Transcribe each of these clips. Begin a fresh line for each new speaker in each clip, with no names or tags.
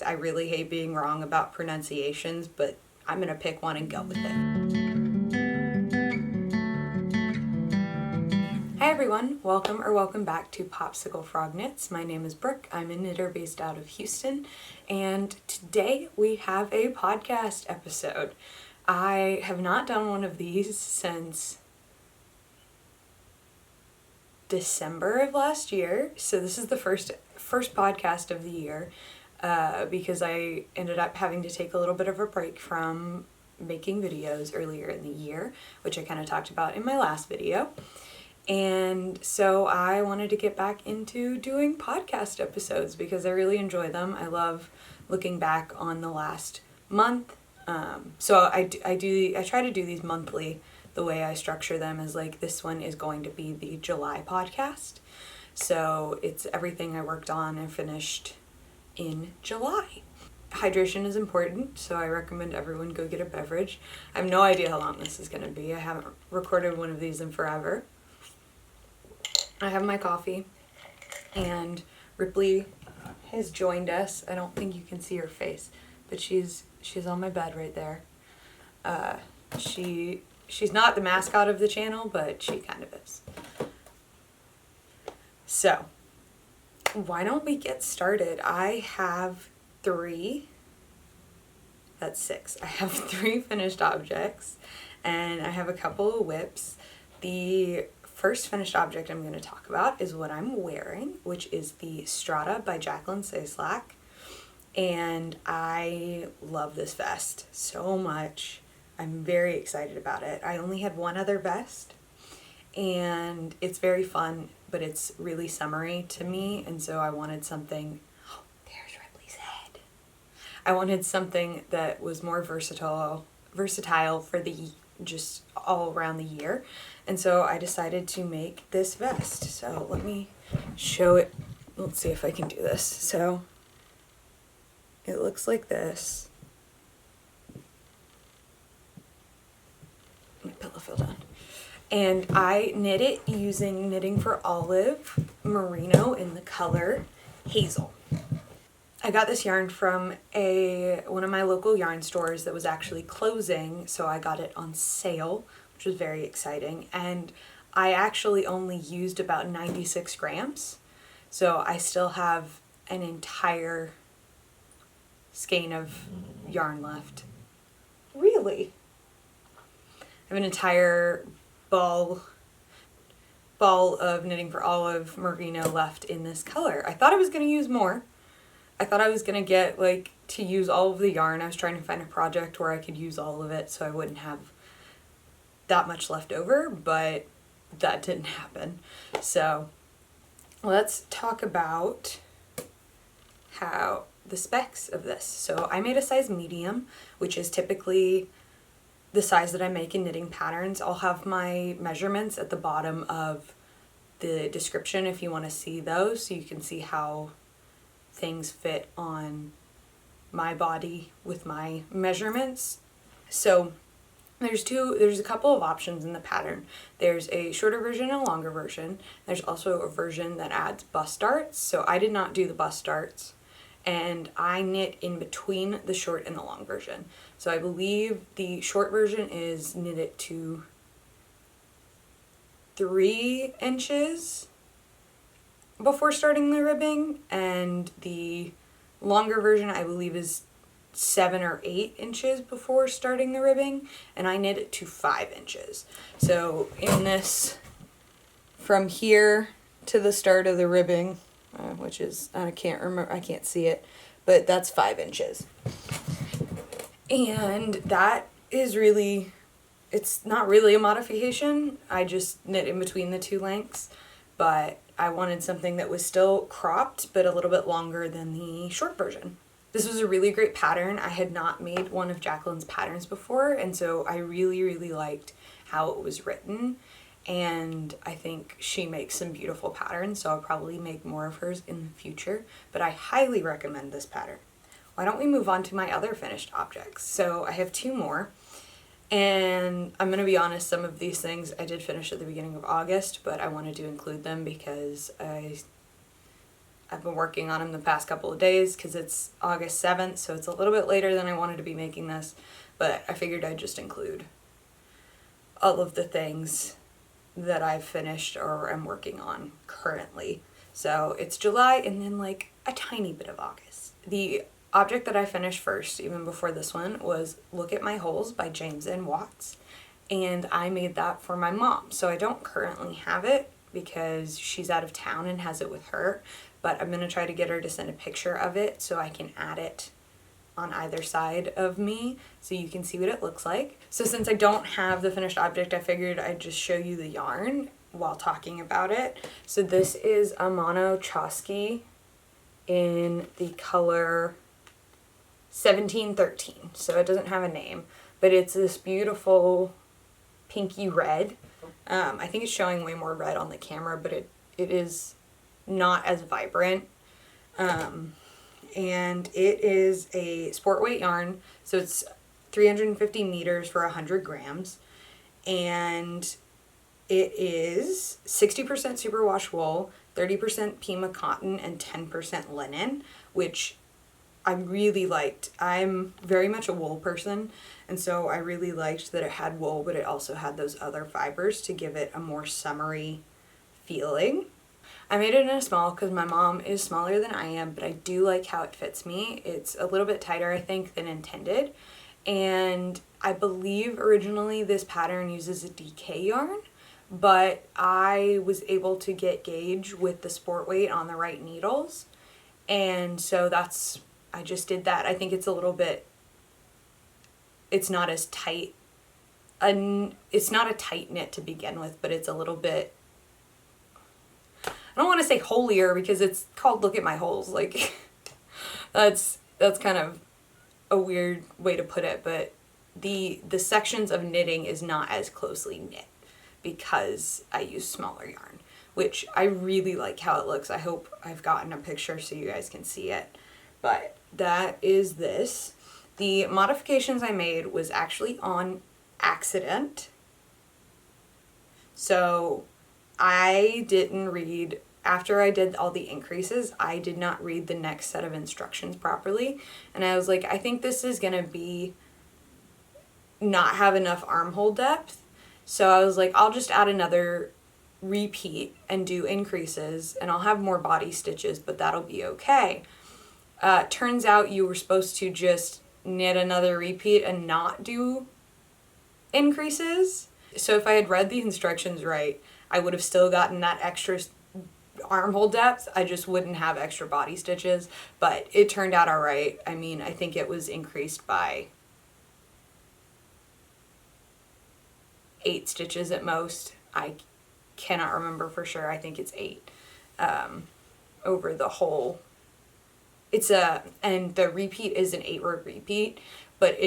I really hate being wrong about pronunciations, but I'm gonna pick one and go with it. Hi everyone, welcome back to Popsicle-frog Knits. My name is Brooke. I'm a knitter based out of Houston, and today we have a podcast episode. I have not done one of these since December of last year, so this is the first podcast of the year because I ended up having to take a little bit of a break from making videos earlier in the year, which I kind of talked about in my last video. And so I wanted to get back into doing podcast episodes because I really enjoy them. I love looking back on the last month. So I try to do these monthly. The way I structure them is like, this one is going to be the July podcast. So it's everything I worked on and finished in July. Hydration is important, so I recommend everyone go get a beverage. I have no idea how long this is going to be. I haven't recorded one of these in forever. I have my coffee, and Ripley has joined us. I don't think you can see her face, but she's on my bed right there. She's not the mascot of the channel, but she kind of is. So, why don't we get started? I have six. I have 3 finished objects, and I have a couple of whips. The first finished object I'm going to talk about is what I'm wearing, which is the Strata by Jacqueline Slack. And I love this vest so much. I'm very excited about it. I only had one other vest, and it's very fun, but it's really summery to me, and so I wanted something... Oh, there's Ripley's head. I wanted something that was more versatile for the just all around the year, and so I decided to make this vest. So let me show it. Let's see if I can do this. So it looks like this. My pillow fell down. And I knit it using Knitting for Olive merino in the color Hazel. I got this yarn from one of my local yarn stores that was actually closing, so I got it on sale, which was very exciting. And I actually only used about 96 grams, so I still have an entire skein of yarn left. Really? I have an entire ball of Knitting for Olive merino left in this color. I thought I was going to use more. I thought I was going to get to use all of the yarn. I was trying to find a project where I could use all of it so I wouldn't have that much left over, but that didn't happen. So let's talk about how the specs of this. So I made a size medium, which is typically the size that I make in knitting patterns. I'll have my measurements at the bottom of the description if you want to see those, so you can see how things fit on my body with my measurements. So there's a couple of options in the pattern. There's a shorter version and a longer version. There's also a version that adds bust darts. So I did not do the bust darts, and I knit in between the short and the long version. So I believe the short version is knitted to 3 inches before starting the ribbing, and the longer version I believe is 7 or 8 inches before starting the ribbing, and I knit it to 5 inches. So in this, from here to the start of the ribbing, which is, I can't see it, but that's 5 inches. And that is really, it's not really a modification. I just knit in between the 2 lengths, but I wanted something that was still cropped, but a little bit longer than the short version. This was a really great pattern. I had not made one of Jacqueline's patterns before, and so I really, really liked how it was written. And I think she makes some beautiful patterns, so I'll probably make more of hers in the future, but I highly recommend this pattern. Why don't we move on to my other finished objects? So I have 2 more, and I'm going to be honest, some of these things I did finish at the beginning of August, but I wanted to include them because I I've been working on them the past couple of days because it's August 7th, so it's a little bit later than I wanted to be making this, but I figured I'd just include all of the things that I've finished or am working on currently. So it's July and then like a tiny bit of August. The object that I finished first, even before this one, was Look at My Holes by James N. Watts. And I made that for my mom. So I don't currently have it because she's out of town and has it with her. But I'm going to try to get her to send a picture of it so I can add it on either side of me so you can see what it looks like. So since I don't have the finished object, I figured I'd just show you the yarn while talking about it. So this is a Mono Chosky in the color 1713. So it doesn't have a name, but it's this beautiful pinky red. I think it's showing way more red on the camera, but it is not as vibrant. And it is a sport weight yarn, so it's 350 meters for 100 grams, and it is 60% superwash wool, 30% Pima cotton, and 10% linen, which I really liked. I'm very much a wool person, and so I really liked that it had wool, but it also had those other fibers to give it a more summery feeling. I made it in a small because my mom is smaller than I am, but I do like how it fits me. It's a little bit tighter, I think, than intended. And I believe originally this pattern uses a DK yarn, but I was able to get gauge with the sport weight on the right needles. And so I just did that. I think it's a little bit, it's not as tight. It's not a tight knit to begin with, but it's a little bit, I don't want to say holier because it's called Look at My Holes. Like, that's kind of a weird way to put it, but the sections of knitting is not as closely knit because I use smaller yarn, which I really like how it looks. I hope I've gotten a picture so you guys can see it. But that is this. The modifications I made was actually on accident. So I didn't read, after I did all the increases, I did not read the next set of instructions properly. And I was like, I think this is going to be not have enough armhole depth. So I was like, I'll just add another repeat and do increases, and I'll have more body stitches, but that'll be okay. Turns out you were supposed to just knit another repeat and not do increases. So if I had read the instructions right, I would have still gotten that extra armhole depth. I just wouldn't have extra body stitches, but it turned out all right. I mean, I think it was increased by 8 stitches at most. I cannot remember for sure. I think it's 8 over the whole. And the repeat is an 8-row repeat, but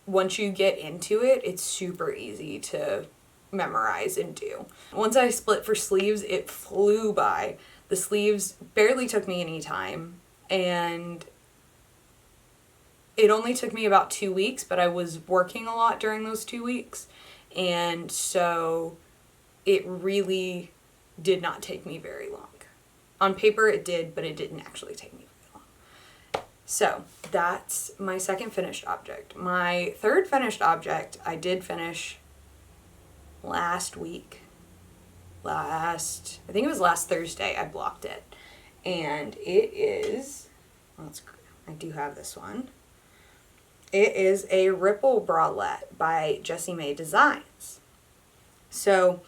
once you get into it, it's super easy to memorize and do. Once I split for sleeves, it flew by. The sleeves barely took me any time, and it only took me about 2 weeks, but I was working a lot during those 2 weeks, and so it really did not take me very long. On paper it did, but it didn't actually take me very long. So that's my second finished object. My third finished object I did finish last week. I think it was last Thursday I blocked it. And it is, I do have this one. It is a Ripple Bralette by Jessie May Designs. So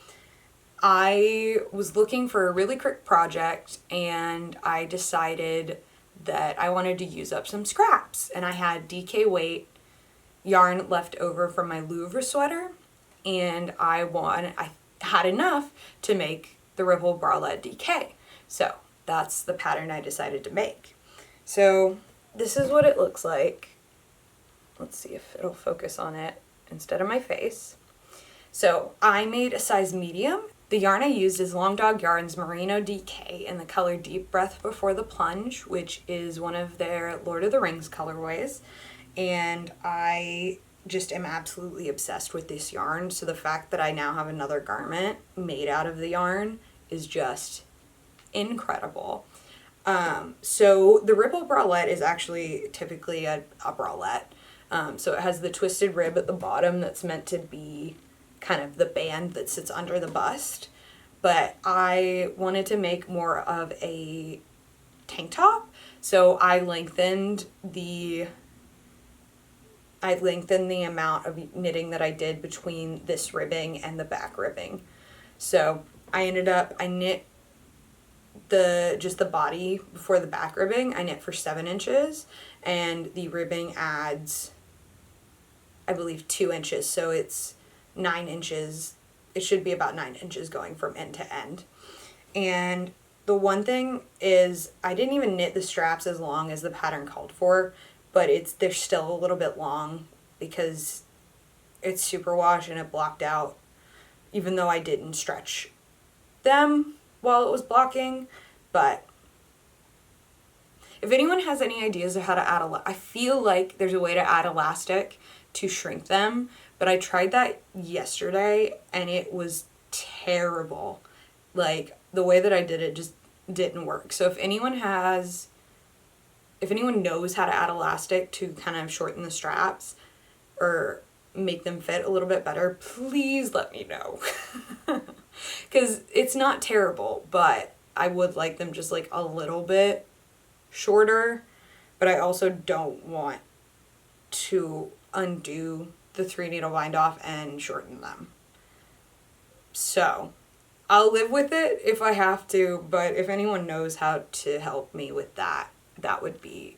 I was looking for a really quick project, and I decided that I wanted to use up some scraps. And I had DK weight yarn left over from my Louvre sweater, and I had enough to make the Ripple Bralette DK. So that's the pattern I decided to make. So this is what it looks like. Let's see if it'll focus on it instead of my face. So I made a size medium. The yarn I used is Long Dog Yarn's Merino DK in the color Deep Breath Before the Plunge, which is one of their Lord of the Rings colorways. And I just am absolutely obsessed with this yarn. So the fact that I now have another garment made out of the yarn is just incredible. So the ripple bralette is actually typically a bralette. So it has the twisted rib at the bottom that's meant to be kind of the band that sits under the bust. But I wanted to make more of a tank top, so I lengthened the amount of knitting that I did between this ribbing and the back ribbing. So I knit just the body before the back ribbing. I knit for 7 inches, and the ribbing adds, I believe, 2 inches, so it's 9 inches. It should be about 9 inches going from end to end. And the one thing is, I didn't even knit the straps as long as the pattern called for, but they're still a little bit long because it's superwash and it blocked out, even though I didn't stretch them while it was blocking. But if anyone has any ideas of how to add I feel like there's a way to add elastic to shrink them, but I tried that yesterday and it was terrible. Like, the way that I did it just didn't work. So if anyone knows how to add elastic to kind of shorten the straps or make them fit a little bit better, please let me know. Because it's not terrible, but I would like them just like a little bit shorter. But I also don't want to undo the 3 needle bind off and shorten them. So I'll live with it if I have to, but if anyone knows how to help me with that, that would be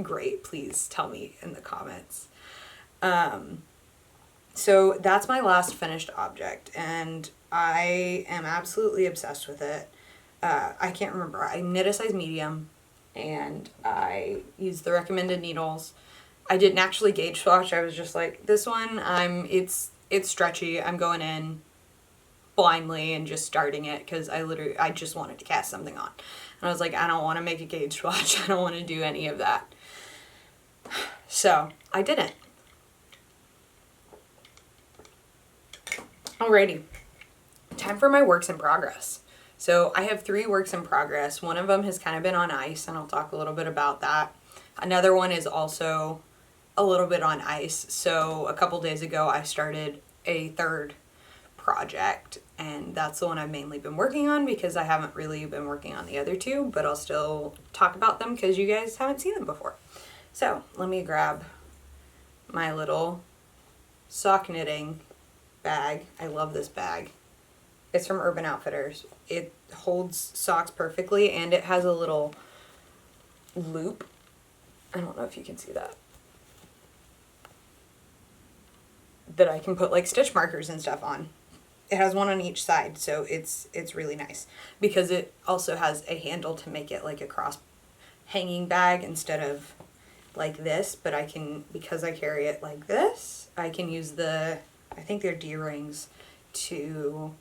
great. Please tell me in the comments. So that's my last finished object, and I am absolutely obsessed with it. I can't remember. I knit a size medium, and I used the recommended needles. I didn't actually gauge swatch. I was just like, this one, it's stretchy. I'm going in blindly and just starting it because I just wanted to cast something on. And I was like, I don't want to make a gauge swatch. I don't want to do any of that. So I didn't. Alrighty, time for my works in progress. So I have 3 works in progress. One of them has kind of been on ice, and I'll talk a little bit about that. Another one is also a little bit on ice. So a couple days ago I started a 3rd project, and that's the one I've mainly been working on because I haven't really been working on the other 2, but I'll still talk about them because you guys haven't seen them before. So let me grab my little sock knitting bag. I love this bag. It's from Urban Outfitters. It holds socks perfectly, and it has a little loop. I don't know if you can see that I can put like stitch markers and stuff on. It has one on each side, so it's really nice because it also has a handle to make it like a cross hanging bag instead of like this, but I can, because I carry it like this, I can use I think they're D-rings to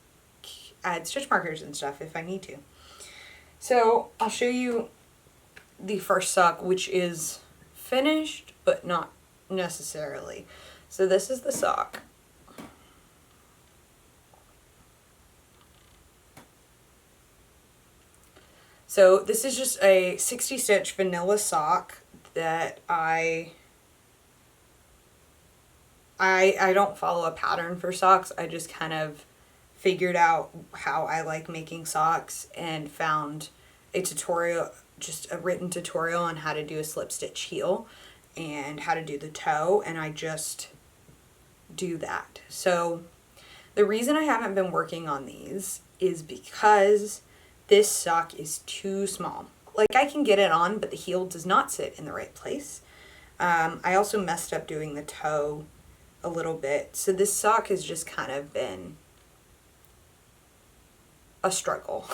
add stitch markers and stuff if I need to. So I'll show you the first sock, which is finished, but not necessarily. So this is the sock. So this is just a 60 stitch vanilla sock that I don't follow a pattern for socks. I just kind of figured out how I like making socks and found a tutorial, just a written tutorial on how to do a slip stitch heel and how to do the toe, and I just do that. So the reason I haven't been working on these is because this sock is too small. Like, I can get it on, but the heel does not sit in the right place. I also messed up doing the toe a little bit. So this sock has just kind of been a struggle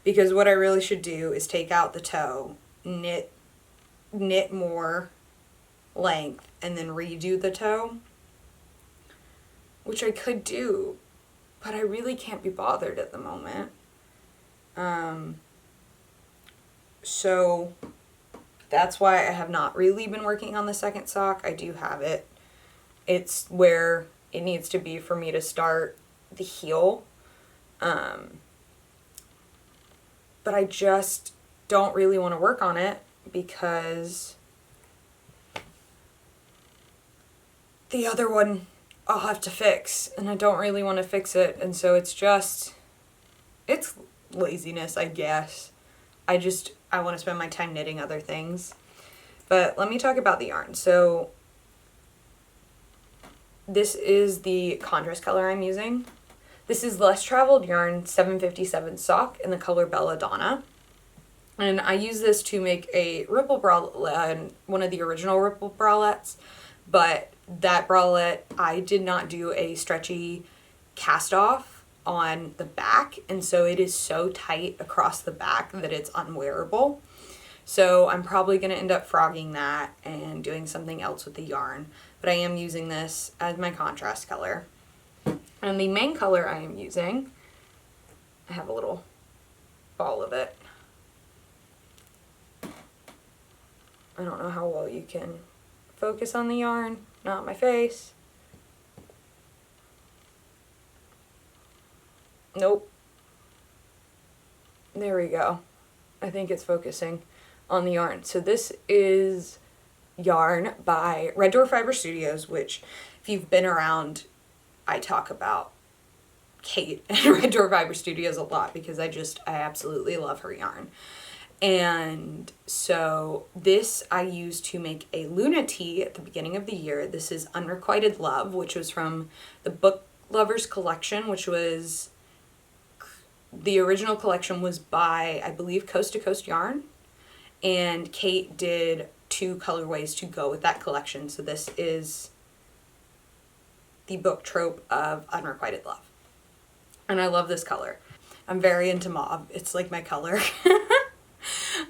because what I really should do is take out the toe, knit more length, and then redo the toe, which I could do, but I really can't be bothered at the moment. So that's why I have not really been working on the second sock. I do have it. It's where it needs to be for me to start the heel. But I just don't really want to work on it because the other one I'll have to fix, and I don't really want to fix it, and so it's laziness, I guess. I want to spend my time knitting other things. But let me talk about the yarn. So this is the contrast color I'm using. This is Less Traveled Yarn 757 Sock in the color Belladonna. And I use this to make a ripple bralette, one of the original ripple bralettes, but that bralette, I did not do a stretchy cast off on the back, and so it is so tight across the back that it's unwearable. So I'm probably going to end up frogging that and doing something else with the yarn, but I am using this as my contrast color. And the main color I am using, I have a little ball of it. I don't know how well you can focus on the yarn, not my face. Nope. There we go. I think it's focusing on the yarn. So this is yarn by Red Door Fiber Studios, which if you've been around, I talk about Kate and Red Door Fiber Studios a lot because I absolutely love her yarn. And so this I used to make a Luna tee at the beginning of the year. This is Unrequited Love, which was from the Book Lovers collection, which was, the original collection was by, I believe, Coast to Coast Yarn. And Kate did 2 colorways to go with that collection. So this is the book trope of Unrequited Love. And I love this color. I'm very into mauve. It's like my color.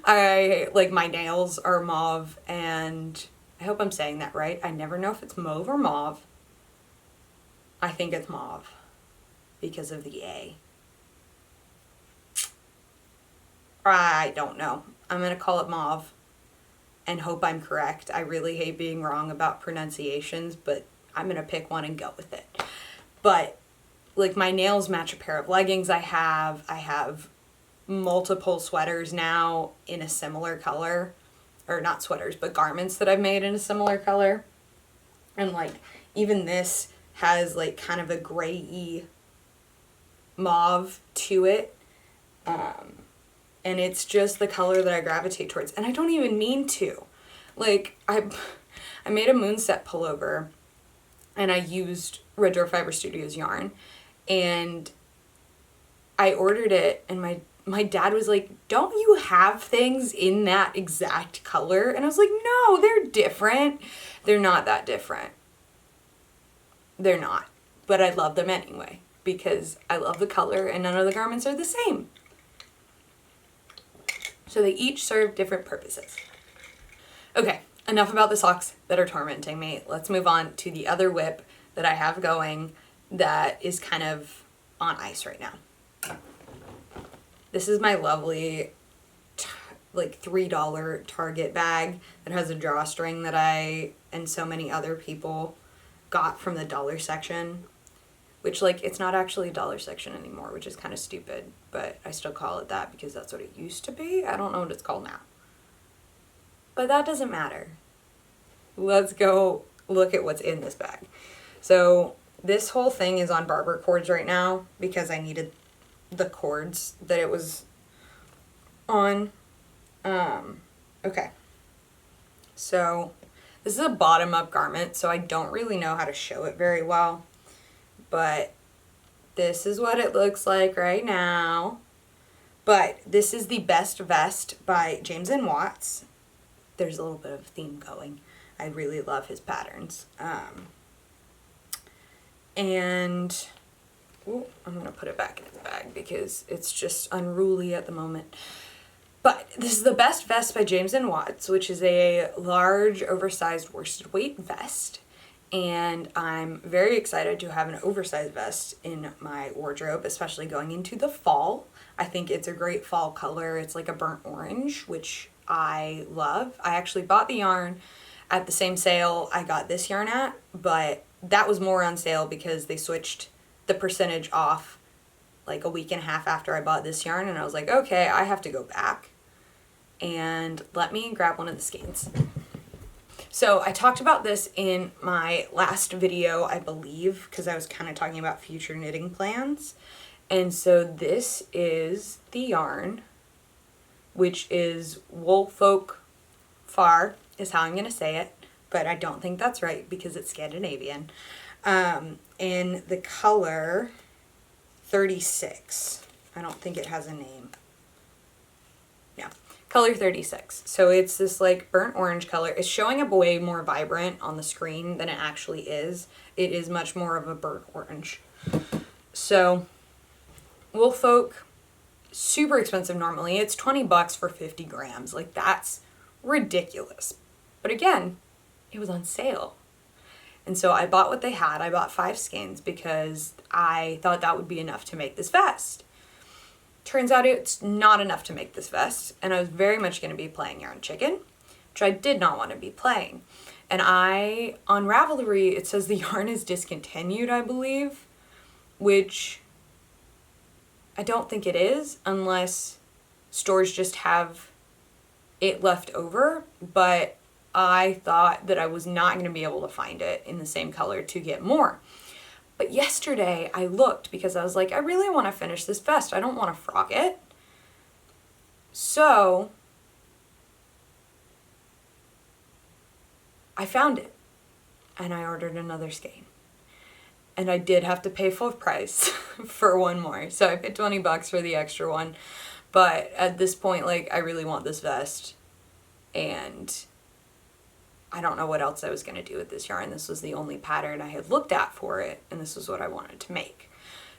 My nails are mauve, and I hope I'm saying that right. I never know if it's mauve or mauve. I think it's mauve because of the A. I don't know. I'm going to call it mauve and hope I'm correct. I really hate being wrong about pronunciations, but I'm going to pick one and go with it. But like, my nails match a pair of leggings I have multiple sweaters now in a similar color, or not sweaters, but garments that I've made in a similar color. And like, even this has like kind of a gray-y mauve to it. And it's just the color that I gravitate towards. And I don't even mean to. Like, I made a moonset pullover, and I used Red Door Fiber Studios yarn, and I ordered it, and my dad was like, don't you have things in that exact color? And I was like, no, they're different. They're not that different. They're not. But I love them anyway, because I love the color and none of the garments are the same. So they each serve different purposes. Okay, enough about the socks that are tormenting me. Let's move on to the other whip that I have going that is kind of on ice right now. This is my lovely like $3 Target bag that has a drawstring that I and so many other people got from the dollar section, which, like, it's not actually a dollar section anymore, which is kind of stupid, but I still call it that because that's what it used to be. I don't know what it's called now. But that doesn't matter. Let's go look at what's in this bag. So this whole thing is on barber cords right now because I needed the cords that it was on. Okay. So this is a bottom-up garment, so I don't really know how to show it very well, but this is what it looks like right now. But this is the Best Vest by James & Watts. There's a little bit of a theme going. I really love his patterns. And I'm going to put it back in the bag because it's just unruly at the moment. But this is the Best Vest by James & Watts, which is a large, oversized worsted weight vest. And I'm very excited to have an oversized vest in my wardrobe, especially going into the fall. I think it's a great fall color. It's like a burnt orange, which I love. I actually bought the yarn at the same sale I got this yarn at, but that was more on sale because they switched the percentage off like a week and a half after I bought this yarn, and I was like, okay, I have to go back. and let me grab one of the skeins. So I talked about this in my last video, I believe, because I was kind of talking about future knitting plans. And so this is the yarn, which is Woolfolk Far, is how I'm going to say it, but I don't think that's right because it's Scandinavian. In the color 36. I don't think it has a name. Yeah, color 36. So it's this like burnt orange color. It's showing up way more vibrant on the screen than it actually is. It is much more of a burnt orange. So Woolfolk, super expensive normally. It's $20 for 50 grams. Like, that's ridiculous. But again, it was on sale. And so I bought what they had. I bought 5 skeins because I thought that would be enough to make this vest. Turns out it's not enough to make this vest, and I was very much going to be playing Yarn Chicken, which I did not want to be playing. And on Ravelry, it says the yarn is discontinued, I believe, which I don't think it is, unless stores just have it left over, but I thought that I was not going to be able to find it in the same color to get more. But yesterday I looked because I was like, I really want to finish this vest. I don't want to frog it. So I found it and I ordered another skein. And I did have to pay full price for one more. So I paid $20 for the extra one. But at this point, like, I really want this vest. And I don't know what else I was going to do with this yarn. This was the only pattern I had looked at for it, and this was what I wanted to make.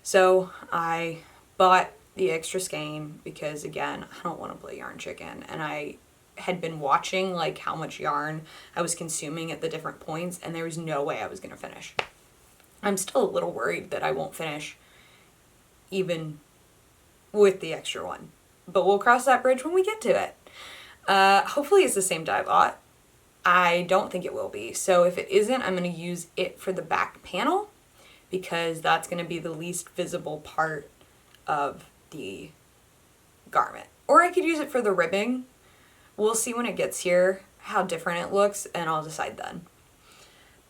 So I bought the extra skein because, again, I don't want to play Yarn Chicken. And I had been watching, like, how much yarn I was consuming at the different points, and there was no way I was going to finish. I'm still a little worried that I won't finish even with the extra one. But we'll cross that bridge when we get to it. Hopefully it's the same dye bot. I don't think it will be. So if it isn't, I'm going to use it for the back panel because that's going to be the least visible part of the garment. Or I could use it for the ribbing. We'll see when it gets here how different it looks, and I'll decide then.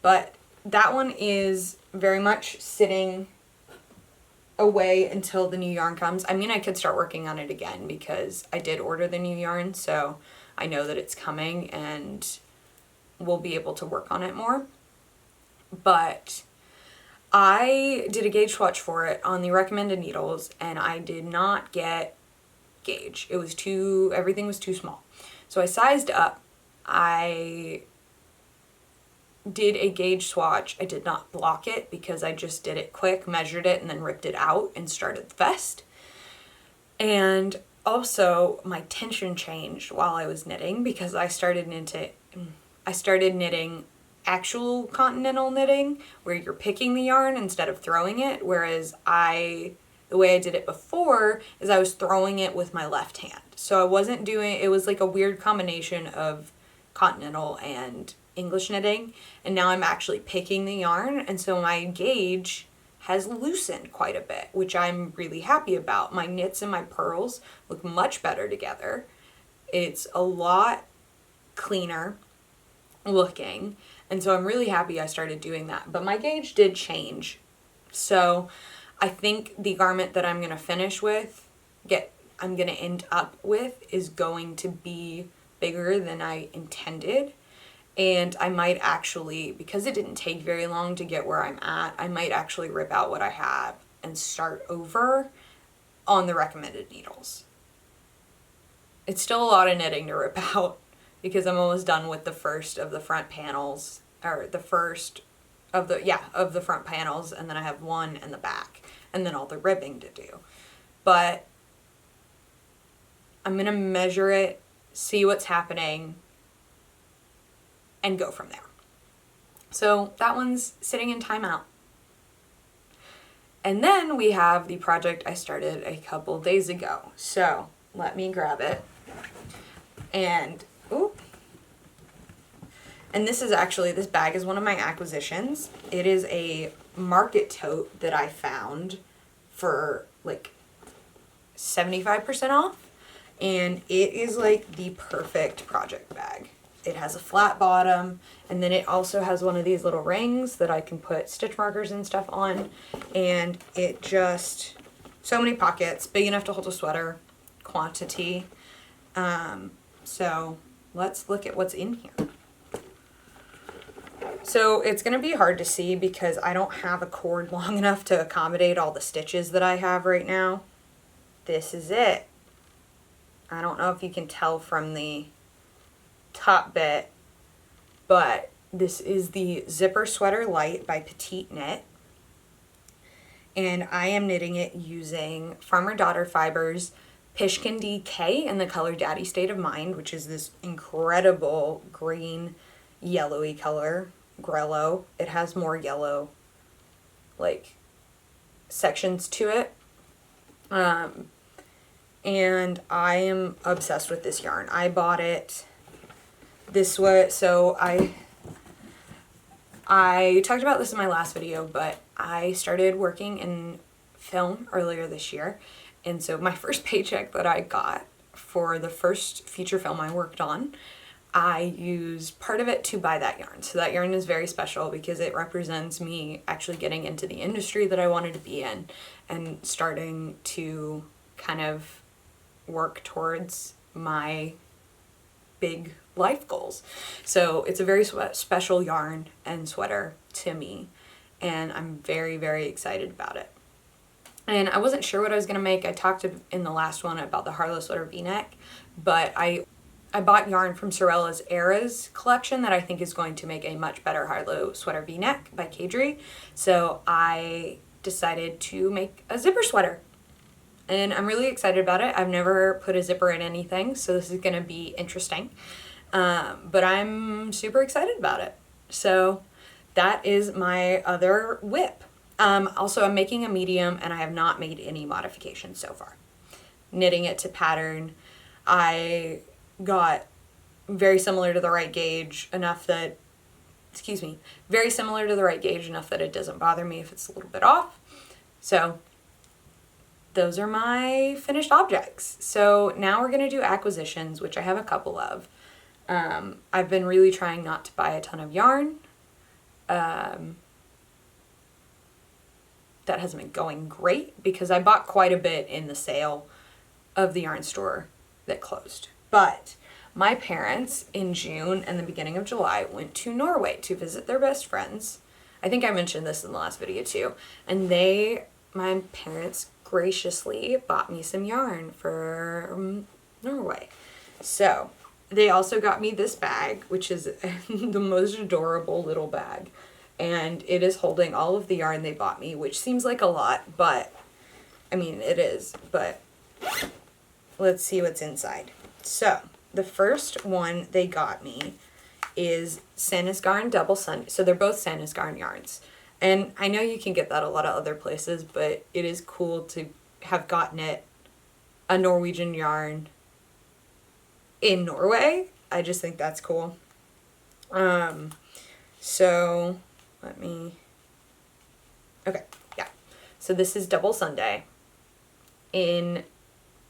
But that one is very much sitting away until the new yarn comes. I mean, I could start working on it again because I did order the new yarn, so I know that it's coming and we'll be able to work on it more. But I did a gauge swatch for it on the recommended needles, and I did not get gauge. It was everything was too small. So I sized up. I did a gauge swatch. I did not block it because I just did it quick, measured it, and then ripped it out and started the vest. And also my tension changed while I was knitting because I started knitting actual continental knitting where you're picking the yarn instead of throwing it, whereas the way I did it before is I was throwing it with my left hand. So I wasn't doing, it was like a weird combination of continental and English knitting, and now I'm actually picking the yarn, and so my gauge has loosened quite a bit, which I'm really happy about. My knits and my purls look much better together. It's a lot cleaner looking, and so I'm really happy I started doing that. But my gauge did change, so I think the garment that I'm going to finish with, I'm going to end up with, is going to be bigger than I intended. And I might actually, because it didn't take very long to get where I'm at, I might actually rip out what I have and start over on the recommended needles. It's still a lot of knitting to rip out because I'm almost done with the first of the front panels, or the first of the front panels, and then I have one in the back, and then all the ribbing to do. But I'm going to measure it, see what's happening, and go from there. So that one's sitting in timeout. And then we have the project I started a couple days ago. So let me grab it. And, this bag is one of my acquisitions. It is a market tote that I found for like 75% off. and it is like the perfect project bag. It has a flat bottom, and then it also has one of these little rings that I can put stitch markers and stuff on, and it just, so many pockets, big enough to hold a sweater, quantity. So let's look at what's in here. So it's going to be hard to see because I don't have a cord long enough to accommodate all the stitches that I have right now. This is it. I don't know if you can tell from the top bit, but this is the Zipper Sweater Light by Petite Knit. And I am knitting it using Farmer Daughter Fibers Pishkin DK in the color Daddy State of Mind, which is this incredible green yellowy color, grello. It has more yellow like sections to it. And I am obsessed with this yarn. I bought it this way, so I talked about this in my last video, but I started working in film earlier this year, and so my first paycheck that I got for the first feature film I worked on, I used part of it to buy that yarn. So that yarn is very special because it represents me actually getting into the industry that I wanted to be in and starting to kind of work towards my big life goals. So it's a very special yarn and sweater to me, and I'm very, very excited about it. And I wasn't sure what I was going to make. I talked in the last one about the Harlow sweater v-neck, but I bought yarn from Sorella's Eras collection that I think is going to make a much better Harlow sweater v-neck by Kadri. So I decided to make a zipper sweater. And I'm really excited about it. I've never put a zipper in anything, so this is going to be interesting. But I'm super excited about it. So that is my other whip. Also, I'm making a medium, and I have not made any modifications so far. Knitting it to pattern. I got very similar to the right gauge enough that, very similar to the right gauge enough that it doesn't bother me if it's a little bit off. So those are my finished objects. So now we're going to do acquisitions, which I have a couple of. I've been really trying not to buy a ton of yarn. That hasn't been going great because I bought quite a bit in the sale of the yarn store that closed. But my parents in June and the beginning of July went to Norway to visit their best friends. I think I mentioned this in the last video too. And my parents graciously bought me some yarn for Norway. So they also got me this bag, which is the most adorable little bag. And it is holding all of the yarn they bought me, which seems like a lot, but I mean, it is, but let's see what's inside. So the first one they got me is Sanisgarn Double Sun. So they're both Sanisgarn yarns. And I know you can get that a lot of other places, but it is cool to have gotten it, a Norwegian yarn in Norway. I just think that's cool. So okay, yeah. So this is Double Sunday in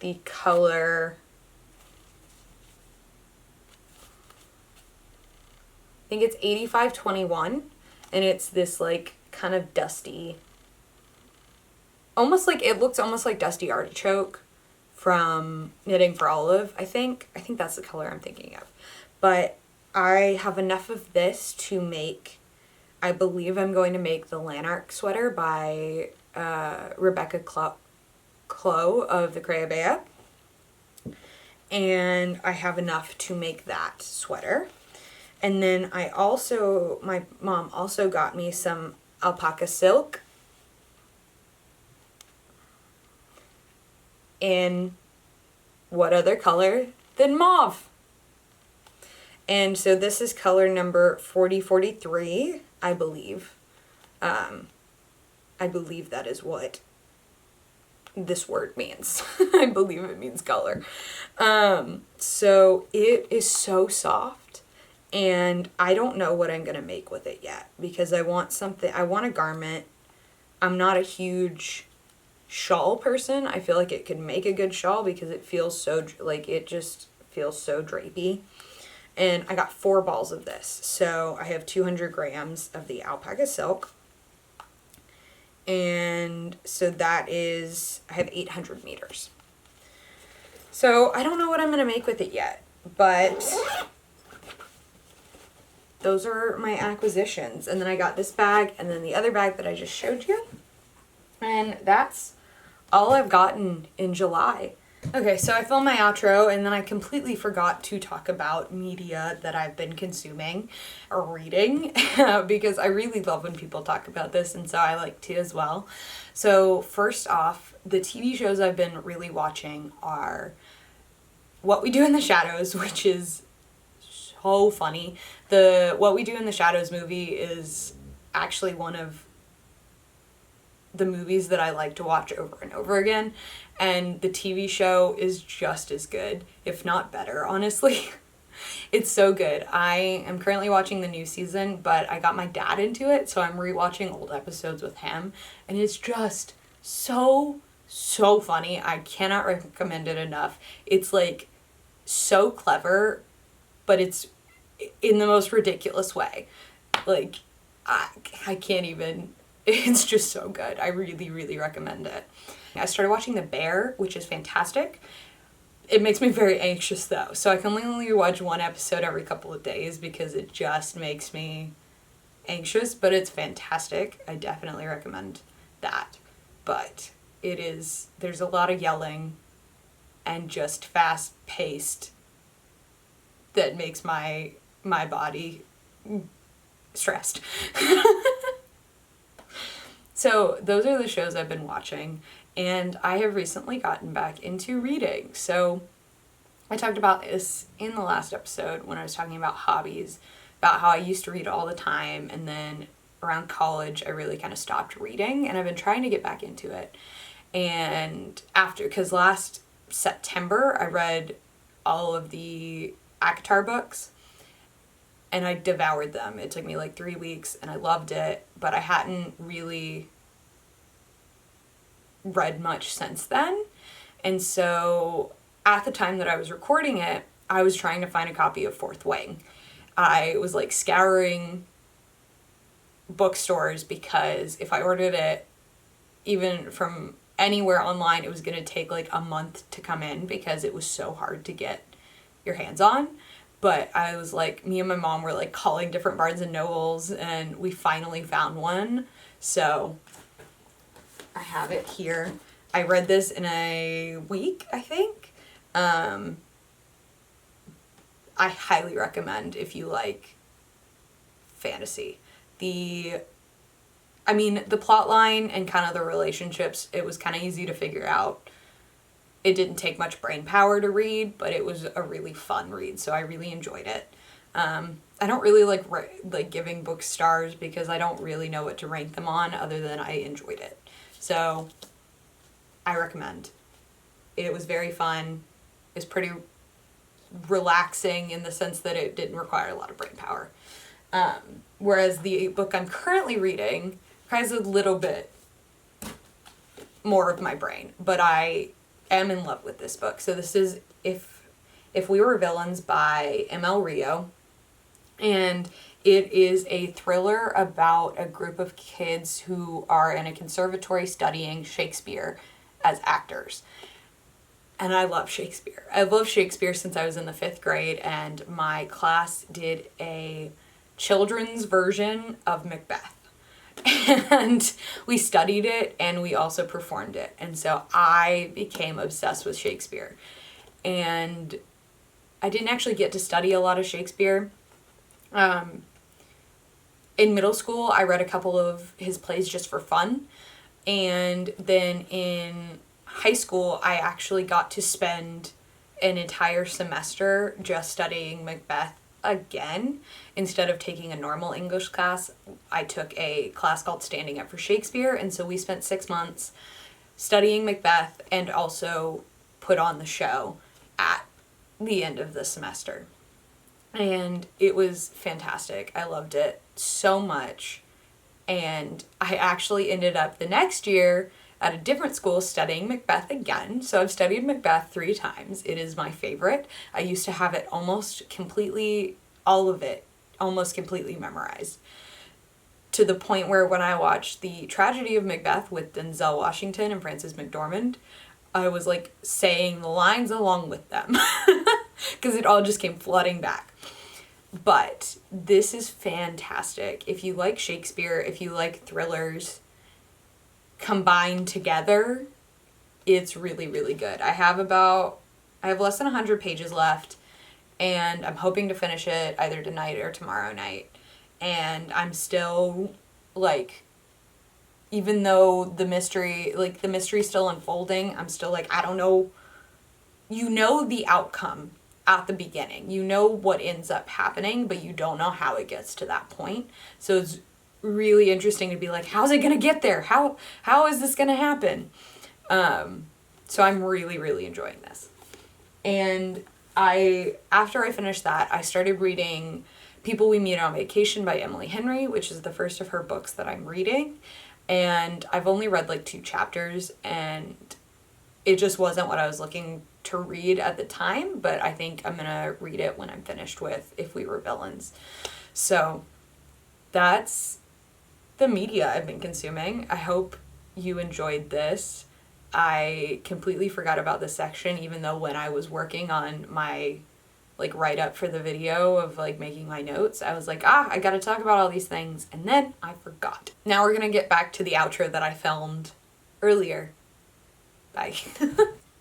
the color, I think it's 8521, and it's this like kind of dusty, it looks almost like Dusty Artichoke from Knitting for Olive, I think that's the color I'm thinking of. But I have enough of this to make, I believe I'm going to make the Lanark sweater by Rebecca Clow of the Crayabea. And I have enough to make that sweater. And then my mom also got me some alpaca silk in what other color than mauve? And so this is color number 4043, I believe. I believe that is what this word means. I believe it means color. So it is so soft, and I don't know what I'm going to make with it yet because I want a garment. I'm not a huge shawl person. I feel like it could make a good shawl because it feels so, like, it just feels so drapey. And I got 4 balls of this. So I have 200 grams of the alpaca silk. And so that is, I have 800 meters. So I don't know what I'm going to make with it yet, but those are my acquisitions. And then I got this bag and then the other bag that I just showed you. And that's all I've gotten in July. Okay, so I filmed my outro and then I completely forgot to talk about media that I've been consuming or reading because I really love when people talk about this, and so I like to as well. So first off, the TV shows I've been really watching are What We Do in the Shadows, which is so funny. The What We Do in the Shadows movie is actually one of the movies that I like to watch over and over again, and the TV show is just as good, if not better, honestly. It's so good. I am currently watching the new season, but I got my dad into it, so I'm rewatching old episodes with him, and it's just so funny. I cannot recommend it enough. It's like so clever, but it's in the most ridiculous way. Like, I can't even, it's just so good. I really recommend it. I started watching The Bear, which is fantastic. It makes me very anxious though, so I can only watch 1 episode every couple of days because it just makes me anxious, but it's fantastic. I definitely recommend that. But there's a lot of yelling and just fast paced that makes my body stressed. So those are the shows I've been watching, and I have recently gotten back into reading. So I talked about this in the last episode when I was talking about hobbies, about how I used to read all the time, and then around college I really kind of stopped reading, and I've been trying to get back into it. And because last September I read all of the ACOTAR books, and I devoured them. It took me like 3 weeks, and I loved it, but I hadn't really read much since then. And so at the time that I was recording it, I was trying to find a copy of Fourth Wing. I was like scouring bookstores because if I ordered it even from anywhere online, it was going to take like a month to come in because it was so hard to get your hands on. But I was like, me and my mom were like calling different Barnes and Nobles, and we finally found one. So I have it here. I read this in a week, I think. I highly recommend if you like fantasy. The plot line and kind of the relationships, it was kind of easy to figure out. It didn't take much brain power to read, but it was a really fun read, so I really enjoyed it. I don't really like giving books stars because I don't really know what to rank them on other than I enjoyed it. So I recommend. It was very fun. It's pretty relaxing in the sense that it didn't require a lot of brain power. Whereas the book I'm currently reading requires a little bit more of my brain, but I am in love with this book. So this is If We Were Villains by M.L. Rio, and it is a thriller about a group of kids who are in a conservatory studying Shakespeare as actors. And I love Shakespeare. I've loved Shakespeare since I was in the 5th grade, and my class did a children's version of Macbeth. And we studied it and we also performed it. And so I became obsessed with Shakespeare. And I didn't actually get to study a lot of Shakespeare. In middle school, I read a couple of his plays just for fun. And then in high school, I actually got to spend an entire semester just studying Macbeth again. Instead of taking a normal English class, I took a class called Standing Up for Shakespeare, and so we spent 6 months studying Macbeth and also put on the show at the end of the semester. And it was fantastic. I loved it so much. And I actually ended up the next year at a different school studying Macbeth again. So I've studied Macbeth 3 times. It is my favorite. I used to have it almost completely memorized. To the point where when I watched the tragedy of Macbeth with Denzel Washington and Frances McDormand, I was like saying the lines along with them because it all just came flooding back. But this is fantastic. If you like Shakespeare, if you like thrillers combined together, it's really, really good. I have less than 100 pages left, and I'm hoping to finish it either tonight or tomorrow night. And I'm still, like, even though the mystery's still unfolding, I'm still like, I don't know. You know the outcome at the beginning. You know what ends up happening, but you don't know how it gets to that point. So it's really interesting to be like, how's it gonna get there? How is this gonna happen? So I'm really, really enjoying this. And after I finished that, I started reading People We Meet on Vacation by Emily Henry, which is the first of her books that I'm reading. And I've only read like 2 chapters, and it just wasn't what I was looking to read at the time, but I think I'm gonna read it when I'm finished with If We Were Villains. So that's the media I've been consuming. I hope you enjoyed this. I completely forgot about this section, even though when I was working on my like write up for the video of like making my notes, I was like, I gotta talk about all these things, and then I forgot. Now we're gonna get back to the outro that I filmed earlier. Bye.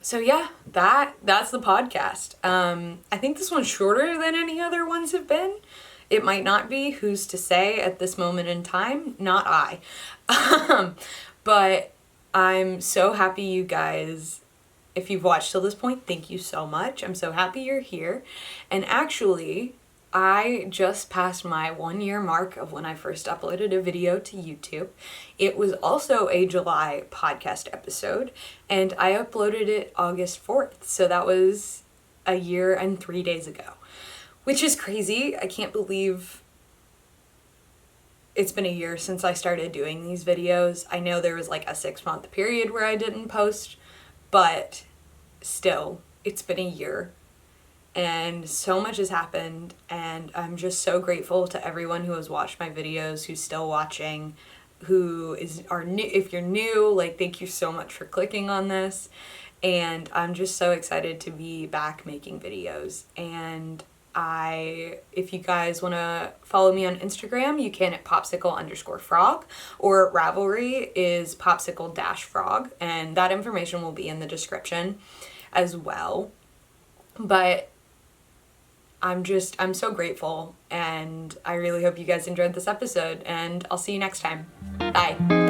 So yeah, that's the podcast. I think this one's shorter than any other ones have been. It might not be, who's to say at this moment in time? Not I. But I'm so happy you guys, if you've watched till this point, thank you so much. I'm so happy you're here. And actually, I just passed my 1-year mark of when I first uploaded a video to YouTube. It was also a July podcast episode, and I uploaded it August 4th. So that was a year and 3 days ago, which is crazy. I can't believe it's been a year since I started doing these videos. I know there was like a 6-month period where I didn't post, but still, it's been a year. And so much has happened, and I'm just so grateful to everyone who has watched my videos, who's still watching, are new. If you're new, like, thank you so much for clicking on this. And I'm just so excited to be back making videos. And if you guys want to follow me on Instagram, you can at popsicle_frog, or Ravelry is popsicle-frog, and that information will be in the description as well. But I'm so grateful, and I really hope you guys enjoyed this episode, and I'll see you next time. Bye.